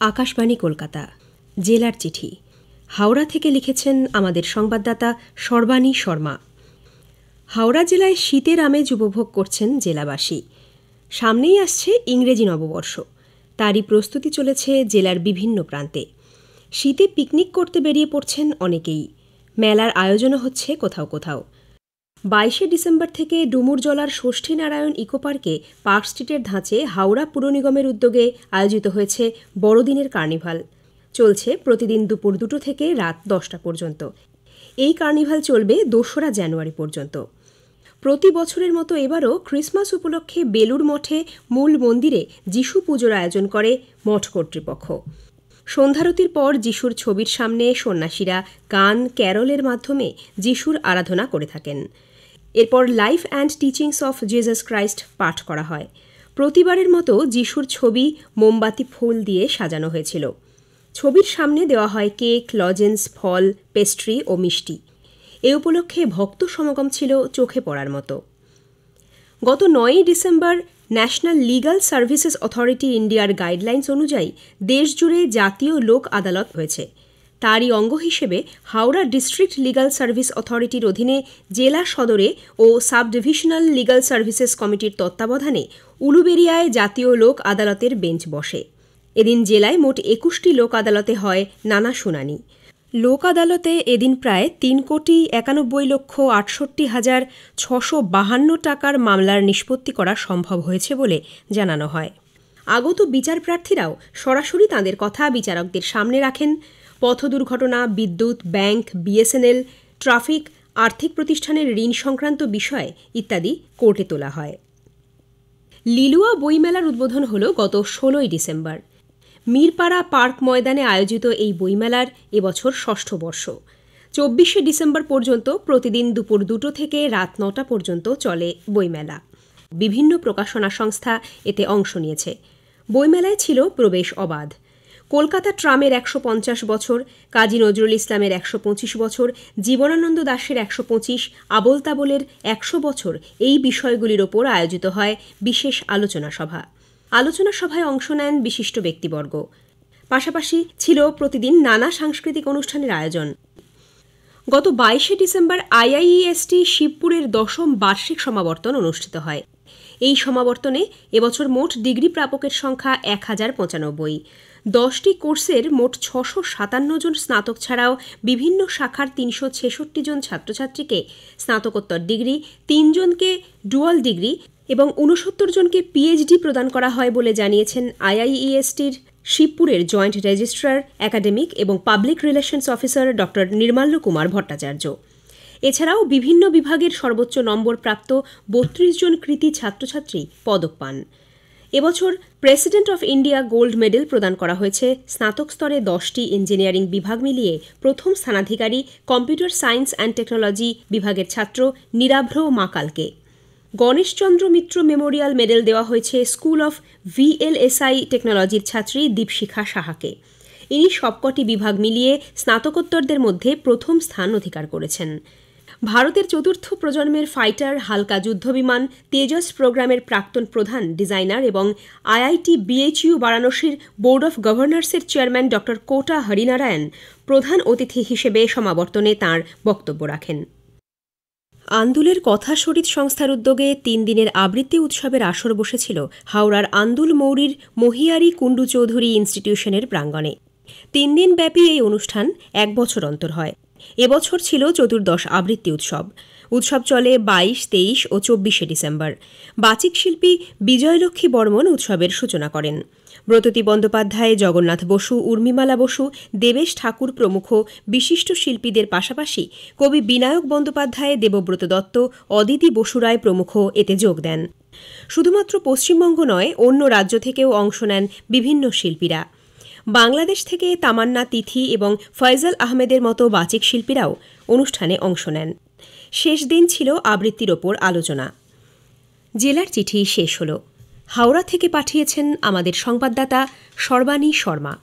আকাশবাণী কলকাতা, জেলার চিঠি। হাওড়া থেকে লিখেছেন আমাদের সংবাদদাতা সর্বাণী শর্মা। হাওড়া জেলায় শীতের আমেজ উপভোগ করছেন জেলাবাসী। সামনেই আসছে ইংরেজি নববর্ষ, তারই প্রস্তুতি চলেছে জেলার বিভিন্ন প্রান্তে। শীতে পিকনিক করতে বেরিয়ে পড়ছেন অনেকেই। মেলার আয়োজনও হচ্ছে কোথাও কোথাও। 22শে ডিসেম্বর থেকে ডুমুরজলার ষষ্ঠীনারায়ণ ইকো পার্কে পার্ক স্ট্রিটের ধাঁচে হাওড়া পুর নিগমের উদ্যোগে আয়োজিত হয়েছে বড়দিনের কার্নিভাল। চলছে প্রতিদিন দুপুর 2টো থেকে রাত 10টা পর্যন্ত। এই কার্নিভাল চলবে 2রা জানুয়ারি পর্যন্ত। প্রতি বছরের মতো এবারও ক্রিসমাস উপলক্ষে বেলুড় মঠে মূল মন্দিরে যিশু পুজোর আয়োজন করে মঠ কর্তৃপক্ষ। সন্ধ্যারতির পর যিশুর ছবির সামনে সন্ন্যাসীরা গান ক্যারলের মাধ্যমে যিশুর আরাধনা করে থাকেন। এরপর life and teachings of Jesus Christ পাঠ করা হয়। প্রতিবারের মতো যিশুর ছবি মোমবাতি ফুল দিয়ে সাজানো হয়েছিল। ছবির সামনে দেওয়া হয় কেক, লজেন্স, ফল, পেস্ট্রি ও মিষ্টি। এ উপলক্ষে ভক্ত সমাগম ছিল চোখে পড়ার মতো। গত 9ই December national legal services authority ইন্ডিয়ার গাইডলাইন্স অনুযায়ী দেশজুড়ে জাতীয় লোক আদালত হয়েছে। তারই অঙ্গ হিসেবে হাওড়া ডিস্ট্রিক্ট লিগাল সার্ভিস অথরিটির অধীনে জেলা সদরে ও সাব ডিভিশনাল লিগাল সার্ভিসেস কমিটির তত্ত্বাবধানে উলুবেড়িয়ায় জাতীয় লোক আদালতের বেঞ্চ বসে। এদিন জেলায় মোট 21টি লোক আদালতে হয় নানা শুনানি। লোক আদালতে এদিন প্রায় 3,91,68,652 টাকার মামলার নিষ্পত্তি করা সম্ভব হয়েছে বলে জানানো হয়। আগত বিচার প্রার্থীরাও সরাসরি তাঁদের কথা বিচারকদের সামনে রাখেন। পথ দুর্ঘটনা, বিদ্যুৎ, ব্যাংক, বিএসএনএল, ট্রাফিক, আর্থিক প্রতিষ্ঠানের ঋণ সংক্রান্ত বিষয় ইত্যাদি কোর্টে তোলা হয়। লিলুয়া বইমেলার উদ্বোধন হল গত 16ই ডিসেম্বর। মিরপাড়া পার্ক ময়দানে আয়োজিত এই বইমেলার এবছর 6ষ্ঠ বর্ষ। 24শে ডিসেম্বর পর্যন্ত প্রতিদিন দুপুর 2টো থেকে রাত 9টা পর্যন্ত চলে বইমেলা। বিভিন্ন প্রকাশনা সংস্থা এতে অংশ নিয়েছে। বইমেলায় ছিল প্রবেশ অবাধ। কলকাতা ট্রামের 150 বছর, কাজী নজরুল ইসলামের 125 বছর, জীবনানন্দ দাশের 125, আবোল তাবোলের 100 বছর এই বিষয়গুলির ওপর আয়োজিত হয় বিশেষ আলোচনা সভা। আলোচনা সভায় অংশ নেন বিশিষ্ট ব্যক্তিবর্গ। পাশাপাশি ছিল প্রতিদিন নানা সাংস্কৃতিক অনুষ্ঠানের আয়োজন। গত 22শে ডিসেম্বর আইআইইএসটি শিবপুরের 10ম বার্ষিক সমাবর্তন অনুষ্ঠিত হয়। এই সমাবর্তনে এবছর মোট ডিগ্রি প্রাপকের সংখ্যা 1095। 10টি কোর্সের মোট 657 জন স্নাতক ছাড়াও বিভিন্ন শাখার 366 জন ছাত্রছাত্রীকে স্নাতকোত্তর ডিগ্রি, 3 জনকে ডুয়াল ডিগ্রি এবং 69 জনকে পিএইচডি প্রদান করা হয় বলে জানিয়েছেন আইআইইএসটির শিবপুরের জয়েন্ট রেজিস্ট্রার, একাডেমিক এবং পাবলিক রিলেশনস অফিসার ড. নির্মাল্য কুমার ভট্টাচার্য। এছাড়াও বিভিন্ন বিভাগের সর্বোচ্চ নম্বর প্রাপ্ত 32 জন কৃতী ছাত্রছাত্রী পদক পান। এবছর president of India gold medal প্রদান করা হয়েছে স্নাতক স্তরে 10টি ইঞ্জিনিয়ারিং বিভাগ মিলিয়ে প্রথম স্থানাধিকারী কম্পিউটার সায়েন্স অ্যান্ড টেকনোলজি বিভাগের ছাত্র নিরাভ্র মাকালকে। গণেশচন্দ্র মিত্র মেমোরিয়াল মেডেল দেওয়া হয়েছে স্কুল অফ ভিএলএসআই টেকনোলজির ছাত্রী দীপশিখা সাহাকে। ইনি সবকটি বিভাগ মিলিয়ে স্নাতকোত্তরদের মধ্যে প্রথম স্থান অধিকার করেছেন। ভারতের 4র্থ প্রজন্মের ফাইটার হালকা যুদ্ধবিমান তেজস প্রোগ্রামের প্রাক্তন প্রধান ডিজাইনার এবং আইআইটি বিএইচইউ বারাণসীর বোর্ড অফ গভর্নর্সের চেয়ারম্যান ড. কোটা হরিনারায়ণ প্রধান অতিথি হিসেবে সমাবর্তনে তাঁর বক্তব্য রাখেন। আন্দুলের কথা শরীদ সংস্থার উদ্যোগে 3 দিনের আবৃত্তি উৎসবের আসর বসেছিল হাওড়ার আন্দুল মৌরির মহিয়ারি কুণ্ডু চৌধুরী ইনস্টিটিউশনের প্রাঙ্গণে। 3 দিনব্যাপী এই অনুষ্ঠান 1 বছর অন্তর হয়। এবছর ছিল 14দশ আবৃত্তি উৎসব। উৎসব চলে 22, 23 ও 24শে ডিসেম্বর। বাচিক শিল্পী বিজয়লক্ষ্মী বর্মন উৎসবের সূচনা করেন। ব্রততী বন্দ্যোপাধ্যায়, জগন্নাথ বসু, উর্মিমালা বসু, দেবেশ ঠাকুর প্রমুখ বিশিষ্ট শিল্পীদের পাশাপাশি কবি বিনায়ক বন্দ্যোপাধ্যায়, দেবব্রত দত্ত, অদিতি বসুরায় প্রমুখ এতে যোগ দেন। শুধুমাত্র পশ্চিমবঙ্গ নয়, অন্য রাজ্য থেকেও অংশ নেন বিভিন্ন শিল্পীরা। বাংলাদেশ থেকে তামান্না তিথি এবং ফয়জাল আহমেদের মতো বাচিক শিল্পীরাও অনুষ্ঠানে অংশ নেন। শেষ দিন ছিল আবৃত্তির ওপর আলোচনা। জেলার চিঠি শেষ হল। হাওড়া থেকে পাঠিয়েছেন আমাদের সংবাদদাতা সর্বাণী শর্মা।